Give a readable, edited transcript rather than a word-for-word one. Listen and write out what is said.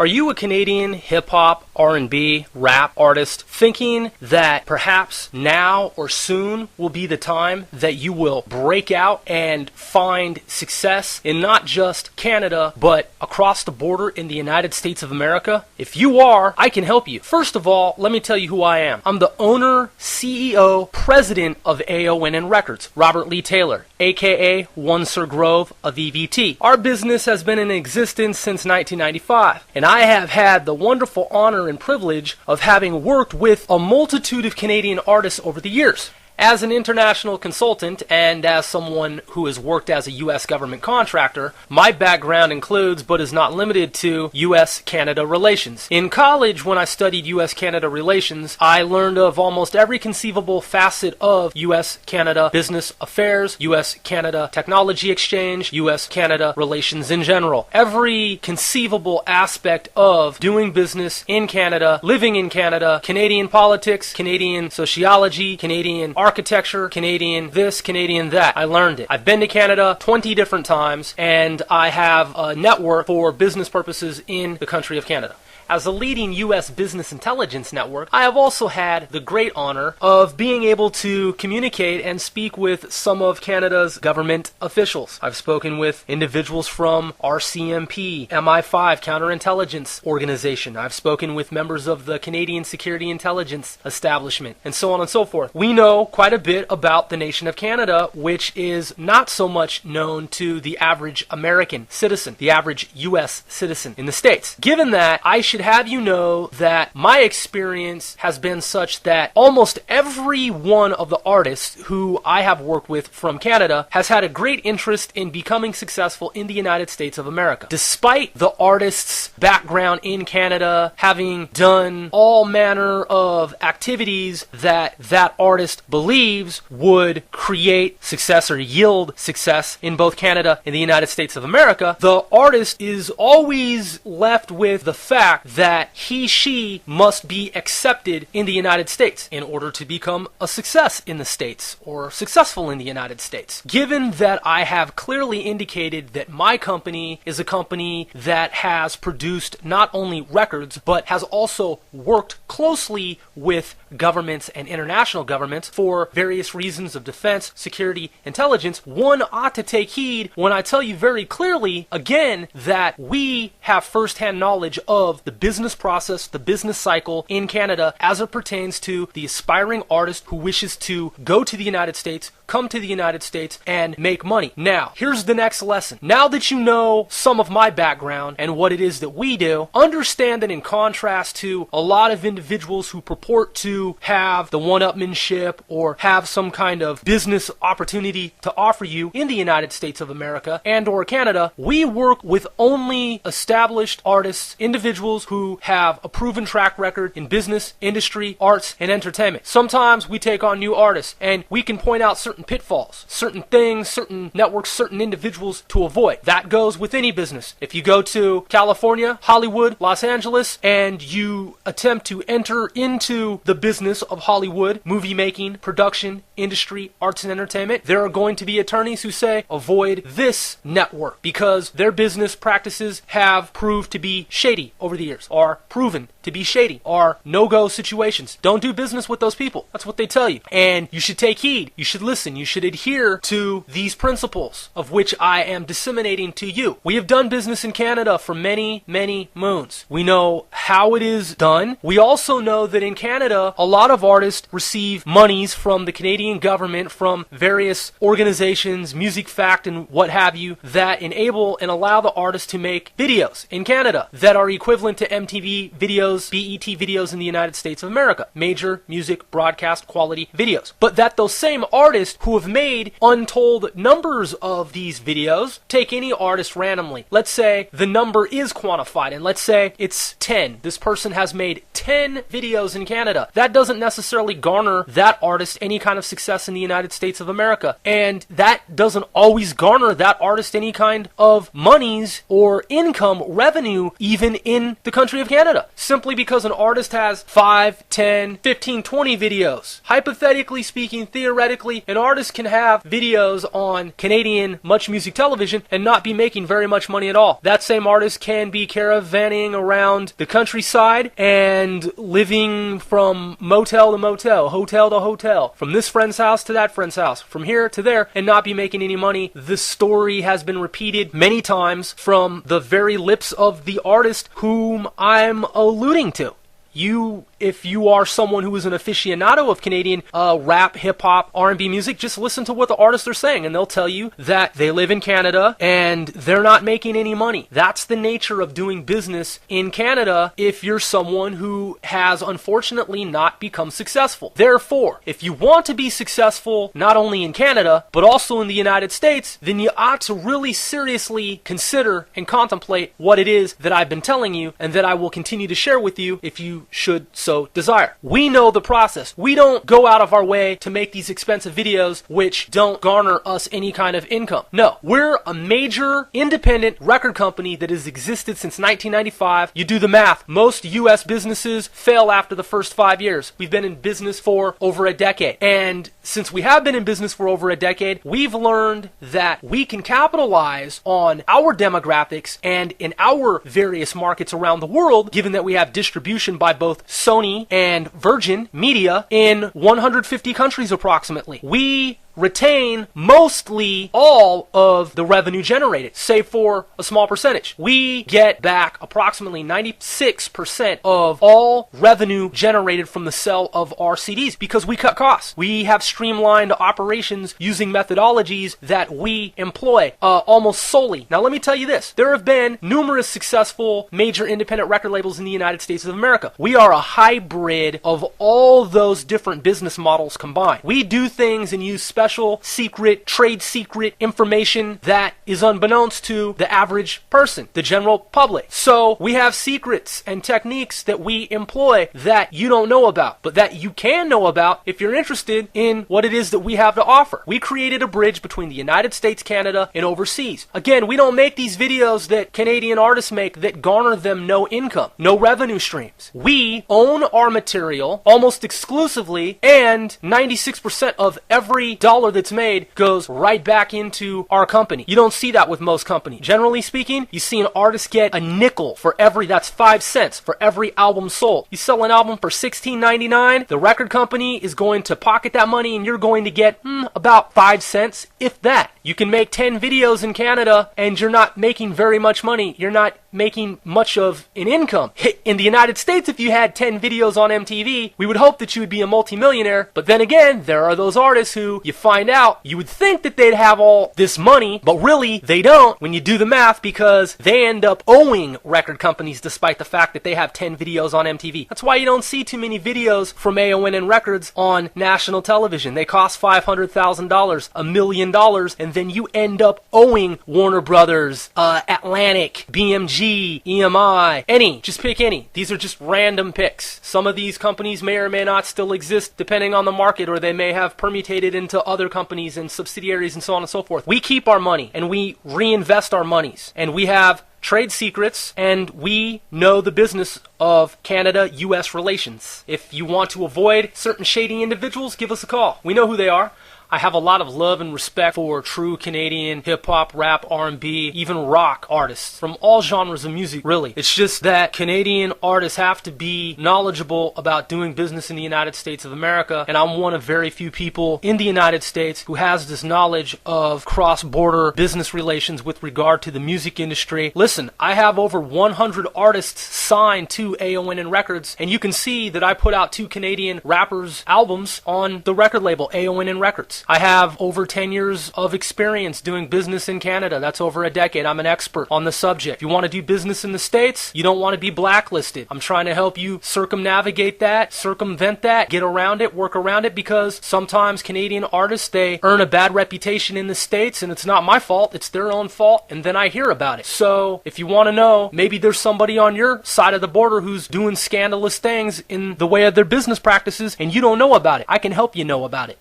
Are you a Canadian hip-hop, R&B, rap artist thinking that perhaps now or soon will be the time that you will break out and find success in not just Canada, but across the border in the United States of America? If you are, I can help you. First of all, let me tell you who I am. I'm the owner, CEO, president of AONN Records, Robert Lee Taylor, aka One Sir Grove of EVT. Our business has been in existence since 1995, and I have had the wonderful honor and privilege of having worked with a multitude of Canadian artists over the years. As an international consultant and as someone who has worked as a U.S. government contractor, my background includes, but is not limited to, U.S.-Canada relations. In college, when I studied U.S.-Canada relations, I learned of almost every conceivable facet of U.S.-Canada business affairs, U.S.-Canada technology exchange, U.S.-Canada relations in general. Every conceivable aspect of doing business in Canada, living in Canada, Canadian politics, Canadian sociology, Canadian architecture, Canadian this, Canadian that. I learned it. I've been to Canada 20 different times, and I have a network for business purposes in the country of Canada. As a leading U.S. business intelligence network, I have also had the great honor of being able to communicate and speak with some of Canada's government officials. I've spoken with individuals from RCMP, MI5 Counterintelligence Organization. I've spoken with members of the Canadian Security Intelligence Establishment, and so on and so forth. We know quite a bit about the nation of Canada, which is not so much known to the average American citizen, the average U.S. citizen in the States. Given that, I should have you know that my experience has been such that almost every one of the artists who I have worked with from Canada has had a great interest in becoming successful in the United States of America. Despite the artist's background in Canada, having done all manner of activities that artist believes would create success or yield success in both Canada and the United States of America, the artist is always left with the fact that she must be accepted in the United States in order to become a success in the States or successful in the United States. Given that I have clearly indicated that my company is a company that has produced not only records but has also worked closely with governments and international governments for various reasons of defense, security, intelligence, one ought to take heed when I tell you very clearly, again, that we have first-hand knowledge of the business process, the business cycle in Canada as it pertains to the aspiring artist who wishes to go to the United States, come to the United States, and make money. Now, here's the next lesson. Now that you know some of my background and what it is that we do, understand that in contrast to a lot of individuals who purport to have the one-upmanship or have some kind of business opportunity to offer you in the United States of America and or Canada, we work with only established artists, individuals who have a proven track record in business, industry, arts, and entertainment. Sometimes we take on new artists and we can point out certain pitfalls, certain things, certain networks, certain individuals to avoid. That goes with any business. If you go to California, Hollywood, Los Angeles, and you attempt to enter into the business of Hollywood, movie making, production, industry, arts and entertainment, there are going to be attorneys who say, avoid this network because their business practices have proved to be shady over the years, are proven to be shady, are no-go situations. Don't do business with those people. That's what they tell you. And you should take heed. You should listen. You should adhere to these principles of which I am disseminating to you. We have done business in Canada for many, many moons. We know how it is done. We also know that in Canada, a lot of artists receive monies from the Canadian government, from various organizations, Music Fact and what have you, that enable and allow the artists to make videos in Canada that are equivalent to MTV videos, BET videos in the United States of America. Major music broadcast quality videos. But that those same artists who have made untold numbers of these videos, take any artist randomly. Let's say the number is quantified and let's say it's 10. This person has made 10 videos in Canada. That doesn't necessarily garner that artist any kind of success in the United States of America. And that doesn't always garner that artist any kind of monies or income, revenue, even in the country of Canada. Simply because an artist has 5, 10, 15, 20 videos. Hypothetically speaking, theoretically, an artist can have videos on Canadian Much Music Television and not be making very much money at all. That same artist can be caravanning around the countryside and living from motel to motel, hotel to hotel, from this friend's house to that friend's house, from here to there, and not be making any money. This story has been repeated many times from the very lips of the artist whom I'm alluding to. If you are someone who is an aficionado of Canadian rap, hip-hop, R&B music, just listen to what the artists are saying, and they'll tell you that they live in Canada and they're not making any money. That's the nature of doing business in Canada if you're someone who has unfortunately not become successful. Therefore, if you want to be successful not only in Canada, but also in the United States, then you ought to really seriously consider and contemplate what it is that I've been telling you and that I will continue to share with you if you should so desire. We know the process. We don't go out of our way to make these expensive videos which don't garner us any kind of income. No, we're a major independent record company that has existed since 1995. You do the math. Most U.S. businesses fail after the first 5 years. We've been in business for over a decade. And since we have been in business for over a decade, we've learned that we can capitalize on our demographics and in our various markets around the world, given that we have distribution by both Sony and Virgin Media in 150 countries approximately. We retain mostly all of the revenue generated, save for a small percentage. We get back approximately 96% of all revenue generated from the sale of our CDs because we cut costs. We have streamlined operations using methodologies that we employ almost solely. Now let me tell you this. There have been numerous successful major independent record labels in the United States of America. We are a hybrid of all those different business models combined. We do things and use special secret, trade secret information that is unbeknownst to the average person, the general public. So we have secrets and techniques that we employ that you don't know about, but that you can know about if you're interested in what it is that we have to offer. We created a bridge between the United States, Canada, and overseas. Again, we don't make these videos that Canadian artists make that garner them no income, no revenue streams. We own our material almost exclusively, and 96% of every dollar that's made goes right back into our company. You don't see that with most companies. Generally speaking, you see an artist get a nickel for that's 5 cents for every album sold. You sell an album for $16.99, the record company is going to pocket that money and you're going to get about 5 cents, if that. You can make 10 videos in Canada and you're not making very much money. You're not making much of an income. In the United States, if you had 10 videos on MTV, we would hope that you would be a multimillionaire. But then again, there are those artists who you find out, you would think that they'd have all this money, but really they don't when you do the math, because they end up owing record companies despite the fact that they have 10 videos on MTV. That's why you don't see too many videos from AON Records on national television. They cost $500,000, $1 million, and then you end up owing Warner Brothers, Atlantic, BMG, EMI, just pick any. These are just random picks. Some of these companies may or may not still exist depending on the market, or they may have permutated into other companies and subsidiaries and so on and so forth. We keep our money and we reinvest our monies, and we have trade secrets, and we know the business of Canada-US relations. If you want to avoid certain shady individuals, give us a call. We know who they are. I have a lot of love and respect for true Canadian hip-hop, rap, R&B, even rock artists from all genres of music, really. It's just that Canadian artists have to be knowledgeable about doing business in the United States of America, and I'm one of very few people in the United States who has this knowledge of cross-border business relations with regard to the music industry. Listen, I have over 100 artists signed to AON Records, and you can see that I put out 2 Canadian rappers' albums on the record label AON Records. I have over 10 years of experience doing business in Canada. That's over a decade. I'm an expert on the subject. If you want to do business in the States, you don't want to be blacklisted. I'm trying to help you circumnavigate that, circumvent that, get around it, work around it, because sometimes Canadian artists, they earn a bad reputation in the States, and it's not my fault, it's their own fault, and then I hear about it. So if you want to know, maybe there's somebody on your side of the border who's doing scandalous things in the way of their business practices, and you don't know about it. I can help you know about it.